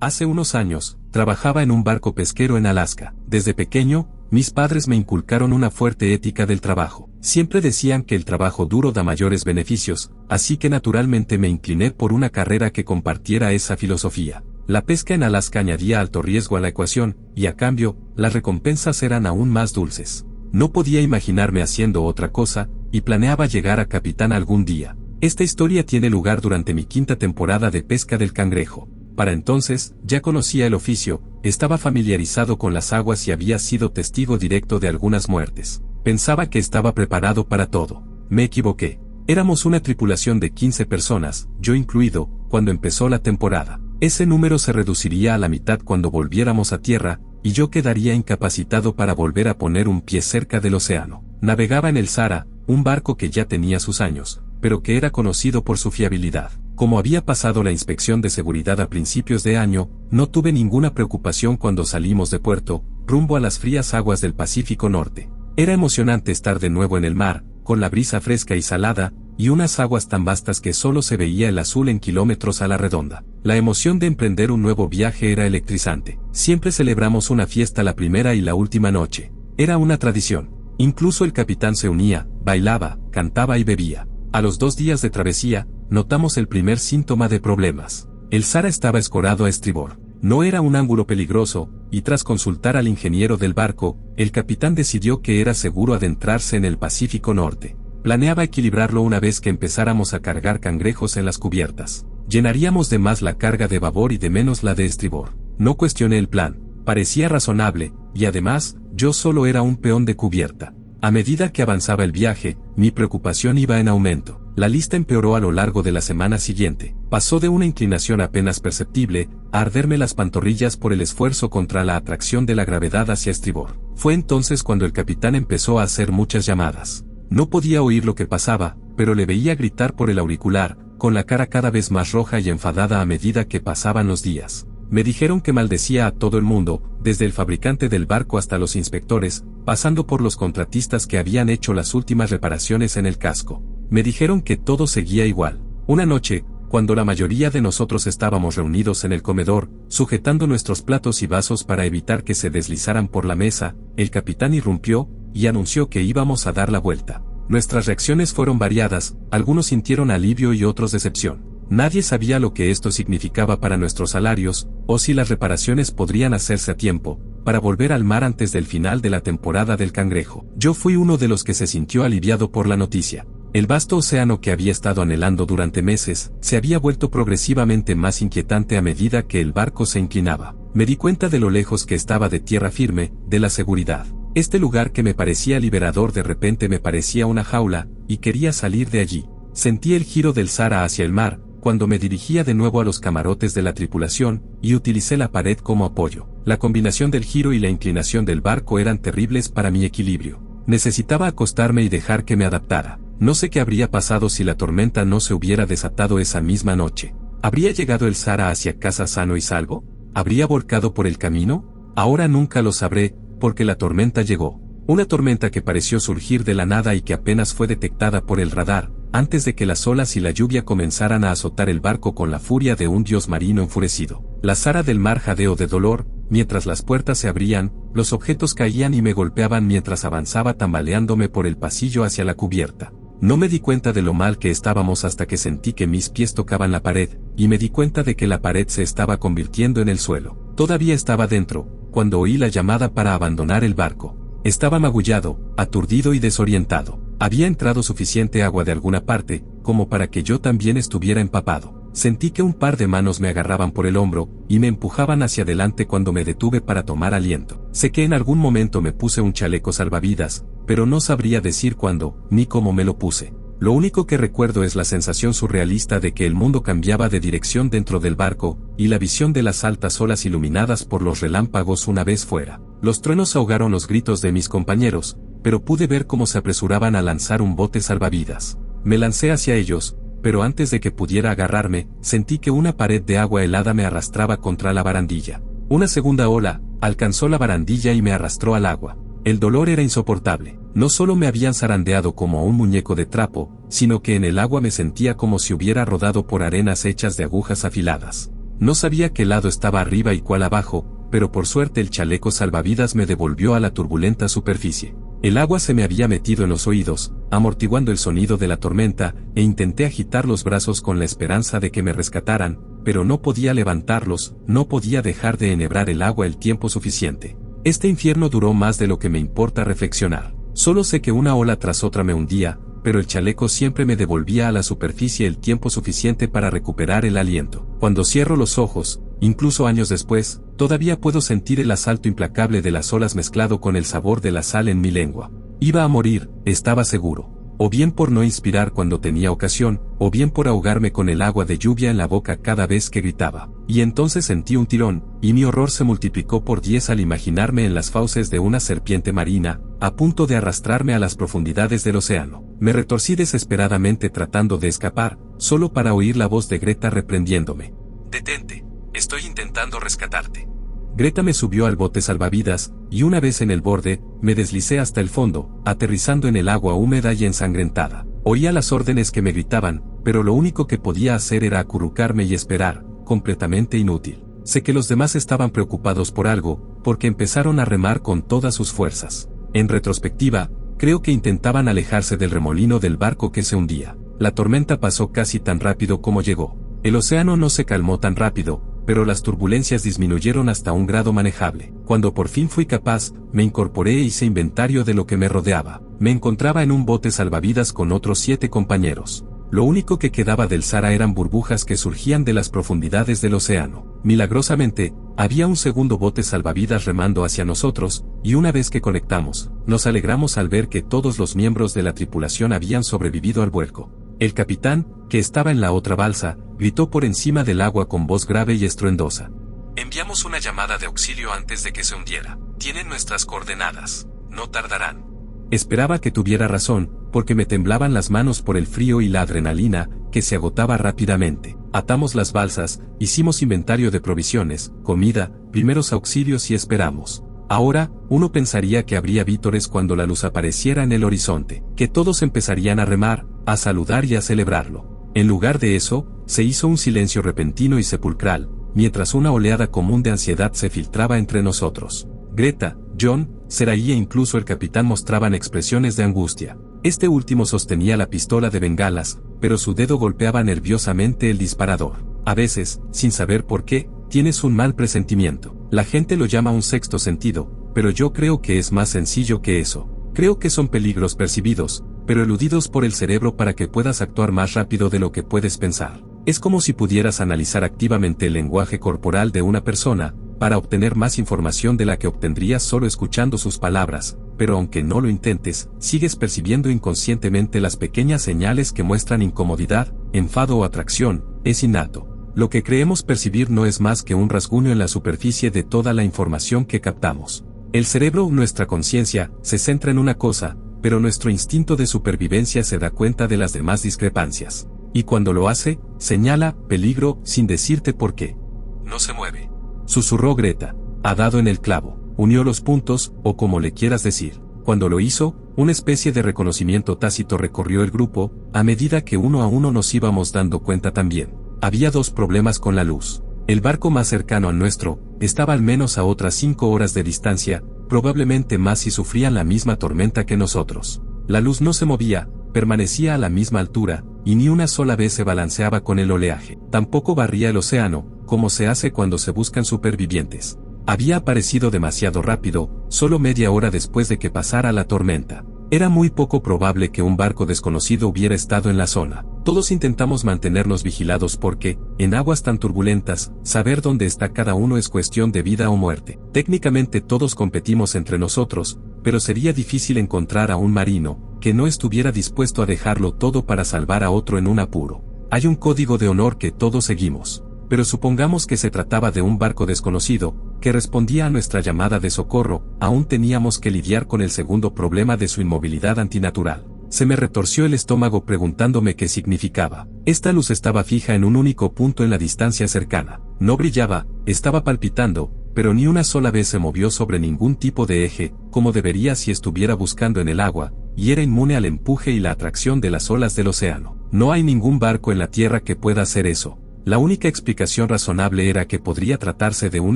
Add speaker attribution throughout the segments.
Speaker 1: Hace unos años, trabajaba en un barco pesquero en Alaska. Desde pequeño, mis padres me inculcaron una fuerte ética del trabajo. Siempre decían que el trabajo duro da mayores beneficios, así que naturalmente me incliné por una carrera que compartiera esa filosofía. La pesca en Alaska añadía alto riesgo a la ecuación, y a cambio, las recompensas eran aún más dulces. No podía imaginarme haciendo otra cosa, y planeaba llegar a capitán algún día. Esta historia tiene lugar durante mi quinta temporada de pesca del cangrejo. Para entonces, ya conocía el oficio, estaba familiarizado con las aguas y había sido testigo directo de algunas muertes. Pensaba que estaba preparado para todo. Me equivoqué. Éramos una tripulación de 15 personas, yo incluido, cuando empezó la temporada. Ese número se reduciría a la mitad cuando volviéramos a tierra, y yo quedaría incapacitado para volver a poner un pie cerca del océano. Navegaba en el Sara, un barco que ya tenía sus años, pero que era conocido por su fiabilidad. Como había pasado la inspección de seguridad a principios de año, no tuve ninguna preocupación cuando salimos de puerto, rumbo a las frías aguas del Pacífico Norte. Era emocionante estar de nuevo en el mar, con la brisa fresca y salada, y unas aguas tan vastas que solo se veía el azul en kilómetros a la redonda. La emoción de emprender un nuevo viaje era electrizante. Siempre celebramos una fiesta la primera y la última noche. Era una tradición. Incluso el capitán se unía, bailaba, cantaba y bebía. A los 2 días de travesía, notamos el primer síntoma de problemas. El Sara estaba escorado a estribor. No era un ángulo peligroso, y tras consultar al ingeniero del barco, el capitán decidió que era seguro adentrarse en el Pacífico Norte. Planeaba equilibrarlo una vez que empezáramos a cargar cangrejos en las cubiertas. Llenaríamos de más la carga de babor y de menos la de estribor. No cuestioné el plan. Parecía razonable, y además, yo solo era un peón de cubierta. A medida que avanzaba el viaje, mi preocupación iba en aumento. La lista empeoró a lo largo de la semana siguiente. Pasó de una inclinación apenas perceptible, a arderme las pantorrillas por el esfuerzo contra la atracción de la gravedad hacia estribor. Fue entonces cuando el capitán empezó a hacer muchas llamadas. No podía oír lo que pasaba, pero le veía gritar por el auricular, con la cara cada vez más roja y enfadada a medida que pasaban los días. Me dijeron que maldecía a todo el mundo, desde el fabricante del barco hasta los inspectores, pasando por los contratistas que habían hecho las últimas reparaciones en el casco. Me dijeron que todo seguía igual. Una noche, cuando la mayoría de nosotros estábamos reunidos en el comedor, sujetando nuestros platos y vasos para evitar que se deslizaran por la mesa, el capitán irrumpió, y anunció que íbamos a dar la vuelta. Nuestras reacciones fueron variadas, algunos sintieron alivio y otros decepción. Nadie sabía lo que esto significaba para nuestros salarios, o si las reparaciones podrían hacerse a tiempo, para volver al mar antes del final de la temporada del cangrejo. Yo fui uno de los que se sintió aliviado por la noticia. El vasto océano que había estado anhelando durante meses, se había vuelto progresivamente más inquietante a medida que el barco se inclinaba. Me di cuenta de lo lejos que estaba de tierra firme, de la seguridad. Este lugar que me parecía liberador de repente me parecía una jaula, y quería salir de allí. Sentí el giro del Sara hacia el mar, cuando me dirigía de nuevo a los camarotes de la tripulación, y utilicé la pared como apoyo. La combinación del giro y la inclinación del barco eran terribles para mi equilibrio. Necesitaba acostarme y dejar que me adaptara. No sé qué habría pasado si la tormenta no se hubiera desatado esa misma noche. ¿Habría llegado el Sara hacia casa sano y salvo? ¿Habría volcado por el camino? Ahora nunca lo sabré, porque la tormenta llegó. Una tormenta que pareció surgir de la nada y que apenas fue detectada por el radar, antes de que las olas y la lluvia comenzaran a azotar el barco con la furia de un dios marino enfurecido. La Sara del mar jadeó de dolor, mientras las puertas se abrían, los objetos caían y me golpeaban mientras avanzaba tambaleándome por el pasillo hacia la cubierta. No me di cuenta de lo mal que estábamos hasta que sentí que mis pies tocaban la pared, y me di cuenta de que la pared se estaba convirtiendo en el suelo. Todavía estaba dentro, cuando oí la llamada para abandonar el barco. Estaba magullado, aturdido y desorientado. Había entrado suficiente agua de alguna parte, como para que yo también estuviera empapado. Sentí que un par de manos me agarraban por el hombro, y me empujaban hacia adelante cuando me detuve para tomar aliento. Sé que en algún momento me puse un chaleco salvavidas, pero no sabría decir cuándo, ni cómo me lo puse. Lo único que recuerdo es la sensación surrealista de que el mundo cambiaba de dirección dentro del barco, y la visión de las altas olas iluminadas por los relámpagos una vez fuera. Los truenos ahogaron los gritos de mis compañeros, pero pude ver cómo se apresuraban a lanzar un bote salvavidas. Me lancé hacia ellos, pero antes de que pudiera agarrarme, sentí que una pared de agua helada me arrastraba contra la barandilla. Una segunda ola alcanzó la barandilla y me arrastró al agua. El dolor era insoportable. No solo me habían zarandeado como a un muñeco de trapo, sino que en el agua me sentía como si hubiera rodado por arenas hechas de agujas afiladas. No sabía qué lado estaba arriba y cuál abajo, pero por suerte el chaleco salvavidas me devolvió a la turbulenta superficie. El agua se me había metido en los oídos, amortiguando el sonido de la tormenta, e intenté agitar los brazos con la esperanza de que me rescataran, pero no podía levantarlos, no podía dejar de enhebrar el agua el tiempo suficiente. Este infierno duró más de lo que me importa reflexionar. Solo sé que una ola tras otra me hundía, pero el chaleco siempre me devolvía a la superficie el tiempo suficiente para recuperar el aliento. Cuando cierro los ojos, incluso años después, todavía puedo sentir el asalto implacable de las olas mezclado con el sabor de la sal en mi lengua. Iba a morir, estaba seguro. O bien por no inspirar cuando tenía ocasión, o bien por ahogarme con el agua de lluvia en la boca cada vez que gritaba. Y entonces sentí un tirón, y mi horror se multiplicó por 10 al imaginarme en las fauces de una serpiente marina, a punto de arrastrarme a las profundidades del océano. Me retorcí desesperadamente tratando de escapar, solo para oír la voz de Greta reprendiéndome. «Detente, estoy intentando rescatarte». Greta me subió al bote salvavidas, y una vez en el borde, me deslicé hasta el fondo, aterrizando en el agua húmeda y ensangrentada. Oía las órdenes que me gritaban, pero lo único que podía hacer era acurrucarme y esperar, completamente inútil. Sé que los demás estaban preocupados por algo, porque empezaron a remar con todas sus fuerzas. En retrospectiva, creo que intentaban alejarse del remolino del barco que se hundía. La tormenta pasó casi tan rápido como llegó. El océano no se calmó tan rápido, pero las turbulencias disminuyeron hasta un grado manejable. Cuando por fin fui capaz, me incorporé e hice inventario de lo que me rodeaba. Me encontraba en un bote salvavidas con otros 7 compañeros. Lo único que quedaba del Sara eran burbujas que surgían de las profundidades del océano. Milagrosamente, había un segundo bote salvavidas remando hacia nosotros, y una vez que conectamos, nos alegramos al ver que todos los miembros de la tripulación habían sobrevivido al vuelco. El capitán, que estaba en la otra balsa, gritó por encima del agua con voz grave y estruendosa. «Enviamos una llamada de auxilio antes de que se hundiera. Tienen nuestras coordenadas. No tardarán». Esperaba que tuviera razón, porque me temblaban las manos por el frío y la adrenalina, que se agotaba rápidamente. Atamos las balsas, hicimos inventario de provisiones, comida, primeros auxilios y esperamos. Ahora, uno pensaría que habría vítores cuando la luz apareciera en el horizonte, que todos empezarían a remar, a saludar y a celebrarlo. En lugar de eso, se hizo un silencio repentino y sepulcral, mientras una oleada común de ansiedad se filtraba entre nosotros. Greta, John, Sarai e incluso el capitán mostraban expresiones de angustia. Este último sostenía la pistola de bengalas, pero su dedo golpeaba nerviosamente el disparador. A veces, sin saber por qué, tienes un mal presentimiento. La gente lo llama un sexto sentido, pero yo creo que es más sencillo que eso. Creo que son peligros percibidos, pero eludidos por el cerebro para que puedas actuar más rápido de lo que puedes pensar. Es como si pudieras analizar activamente el lenguaje corporal de una persona, para obtener más información de la que obtendrías solo escuchando sus palabras, pero aunque no lo intentes, sigues percibiendo inconscientemente las pequeñas señales que muestran incomodidad, enfado o atracción. Es innato. Lo que creemos percibir no es más que un rasguño en la superficie de toda la información que captamos. El cerebro, nuestra conciencia, se centra en una cosa, pero nuestro instinto de supervivencia se da cuenta de las demás discrepancias. Y cuando lo hace, señala peligro sin decirte por qué. No se mueve. Susurró Greta. Ha dado en el clavo. Unió los puntos, o como le quieras decir. Cuando lo hizo, una especie de reconocimiento tácito recorrió el grupo, a medida que uno a uno nos íbamos dando cuenta también. Había 2 problemas con la luz. El barco más cercano al nuestro, estaba al menos a otras 5 horas de distancia, probablemente más si sufrían la misma tormenta que nosotros. La luz no se movía, permanecía a la misma altura, y ni una sola vez se balanceaba con el oleaje. Tampoco barría el océano, como se hace cuando se buscan supervivientes. Había aparecido demasiado rápido, solo media hora después de que pasara la tormenta. Era muy poco probable que un barco desconocido hubiera estado en la zona. Todos intentamos mantenernos vigilados porque, en aguas tan turbulentas, saber dónde está cada uno es cuestión de vida o muerte. Técnicamente todos competimos entre nosotros, pero sería difícil encontrar a un marino que no estuviera dispuesto a dejarlo todo para salvar a otro en un apuro. Hay un código de honor que todos seguimos. Pero supongamos que se trataba de un barco desconocido, que respondía a nuestra llamada de socorro, aún teníamos que lidiar con el segundo problema de su inmovilidad antinatural. Se me retorció el estómago preguntándome qué significaba. Esta luz estaba fija en un único punto en la distancia cercana. No brillaba, estaba palpitando, pero ni una sola vez se movió sobre ningún tipo de eje, como debería si estuviera buscando en el agua, y era inmune al empuje y la atracción de las olas del océano. No hay ningún barco en la tierra que pueda hacer eso. La única explicación razonable era que podría tratarse de un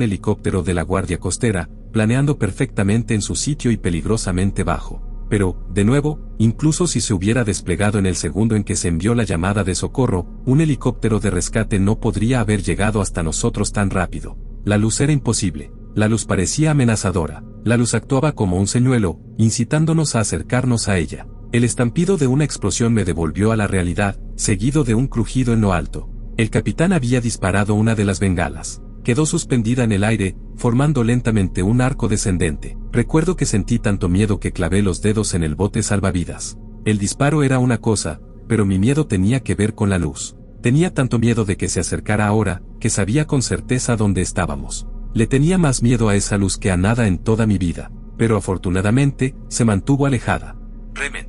Speaker 1: helicóptero de la Guardia Costera, planeando perfectamente en su sitio y peligrosamente bajo. Pero, de nuevo, incluso si se hubiera desplegado en el segundo en que se envió la llamada de socorro, un helicóptero de rescate no podría haber llegado hasta nosotros tan rápido. La luz era imposible. La luz parecía amenazadora. La luz actuaba como un señuelo, incitándonos a acercarnos a ella. El estampido de una explosión me devolvió a la realidad, seguido de un crujido en lo alto. El capitán había disparado una de las bengalas. Quedó suspendida en el aire, formando lentamente un arco descendente. Recuerdo que sentí tanto miedo que clavé los dedos en el bote salvavidas. El disparo era una cosa, pero mi miedo tenía que ver con la luz. Tenía tanto miedo de que se acercara ahora, que sabía con certeza dónde estábamos. Le tenía más miedo a esa luz que a nada en toda mi vida, pero afortunadamente, se mantuvo alejada. «Remen»,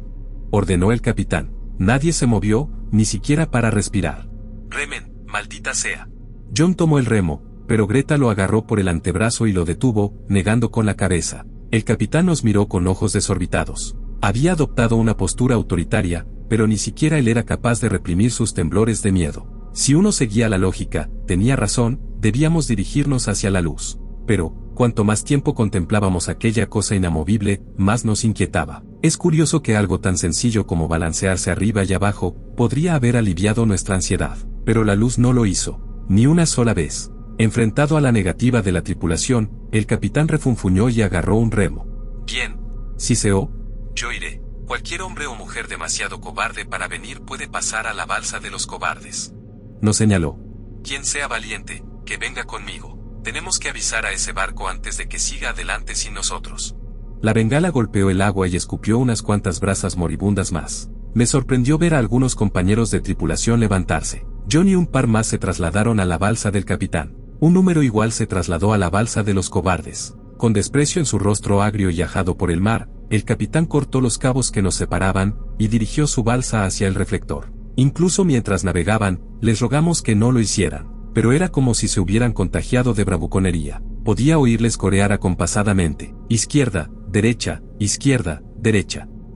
Speaker 1: ordenó el capitán. Nadie se movió, ni siquiera para respirar. «Remen, maldita sea». John tomó el remo, pero Greta lo agarró por el antebrazo y lo detuvo, negando con la cabeza. El capitán nos miró con ojos desorbitados. Había adoptado una postura autoritaria, pero ni siquiera él era capaz de reprimir sus temblores de miedo. Si uno seguía la lógica, tenía razón, debíamos dirigirnos hacia la luz. Pero, cuanto más tiempo contemplábamos aquella cosa inamovible, más nos inquietaba. Es curioso que algo tan sencillo como balancearse arriba y abajo, podría haber aliviado nuestra ansiedad. Pero la luz no lo hizo, ni una sola vez. Enfrentado a la negativa de la tripulación, el capitán refunfuñó y agarró un remo. «Bien», siseó. «Yo iré. Cualquier hombre o mujer demasiado cobarde para venir puede pasar a la balsa de los cobardes». Nos señaló. «Quien sea valiente, que venga conmigo. Tenemos que avisar a ese barco antes de que siga adelante sin nosotros». La bengala golpeó el agua y escupió unas cuantas brasas moribundas más. Me sorprendió ver a algunos compañeros de tripulación levantarse. John y un par más se trasladaron a la balsa del capitán. Un número igual se trasladó a la balsa de los cobardes. Con desprecio en su rostro agrio y ajado por el mar, el capitán cortó los cabos que nos separaban, y dirigió su balsa hacia el reflector. Incluso mientras navegaban, les rogamos que no lo hicieran, pero era como si se hubieran contagiado de bravuconería. Podía oírles corear acompasadamente, izquierda, derecha,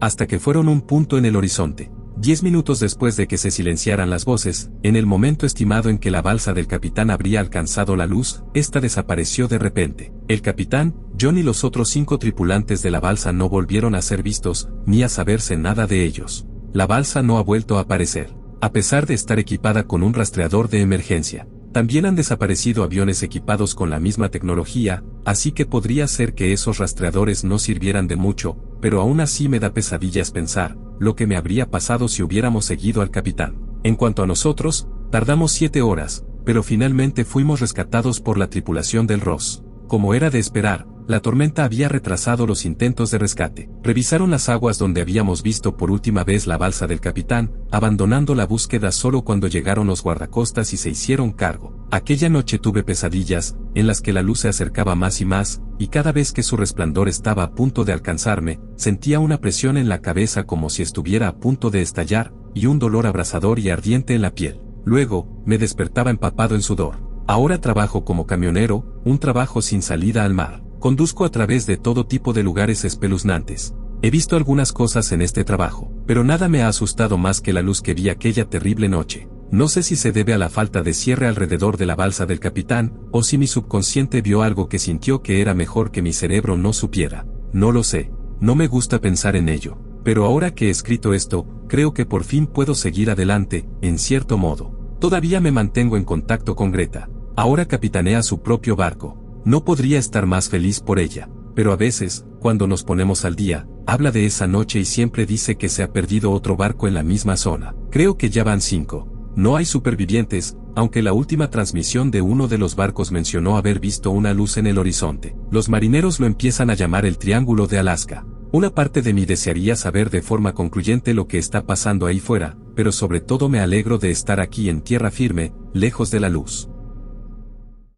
Speaker 1: hasta que fueron un punto en el horizonte. 10 minutos después de que se silenciaran las voces, en el momento estimado en que la balsa del capitán habría alcanzado la luz, esta desapareció de repente. El capitán, John y los otros 5 tripulantes de la balsa no volvieron a ser vistos, ni a saberse nada de ellos. La balsa no ha vuelto a aparecer, a pesar de estar equipada con un rastreador de emergencia. También han desaparecido aviones equipados con la misma tecnología, así que podría ser que esos rastreadores no sirvieran de mucho, pero aún así me da pesadillas pensar lo que me habría pasado si hubiéramos seguido al capitán. En cuanto a nosotros, tardamos 7 horas, pero finalmente fuimos rescatados por la tripulación del Ross. Como era de esperar, la tormenta había retrasado los intentos de rescate. Revisaron las aguas donde habíamos visto por última vez la balsa del capitán, abandonando la búsqueda solo cuando llegaron los guardacostas y se hicieron cargo. Aquella noche tuve pesadillas, en las que la luz se acercaba más y más, y cada vez que su resplandor estaba a punto de alcanzarme, sentía una presión en la cabeza como si estuviera a punto de estallar, y un dolor abrasador y ardiente en la piel. Luego, me despertaba empapado en sudor. Ahora trabajo como camionero, un trabajo sin salida al mar. Conduzco a través de todo tipo de lugares espeluznantes. He visto algunas cosas en este trabajo, pero nada me ha asustado más que la luz que vi aquella terrible noche. No sé si se debe a la falta de cierre alrededor de la balsa del capitán, o si mi subconsciente vio algo que sintió que era mejor que mi cerebro no supiera. No lo sé. No me gusta pensar en ello. Pero ahora que he escrito esto, creo que por fin puedo seguir adelante, en cierto modo. Todavía me mantengo en contacto con Greta. Ahora capitanea su propio barco. No podría estar más feliz por ella. Pero a veces, cuando nos ponemos al día, habla de esa noche y siempre dice que se ha perdido otro barco en la misma zona. Creo que ya van 5. No hay supervivientes, aunque la última transmisión de uno de los barcos mencionó haber visto una luz en el horizonte. Los marineros lo empiezan a llamar el Triángulo de Alaska. Una parte de mí desearía saber de forma concluyente lo que está pasando ahí fuera, pero sobre todo me alegro de estar aquí en tierra firme, lejos de la luz.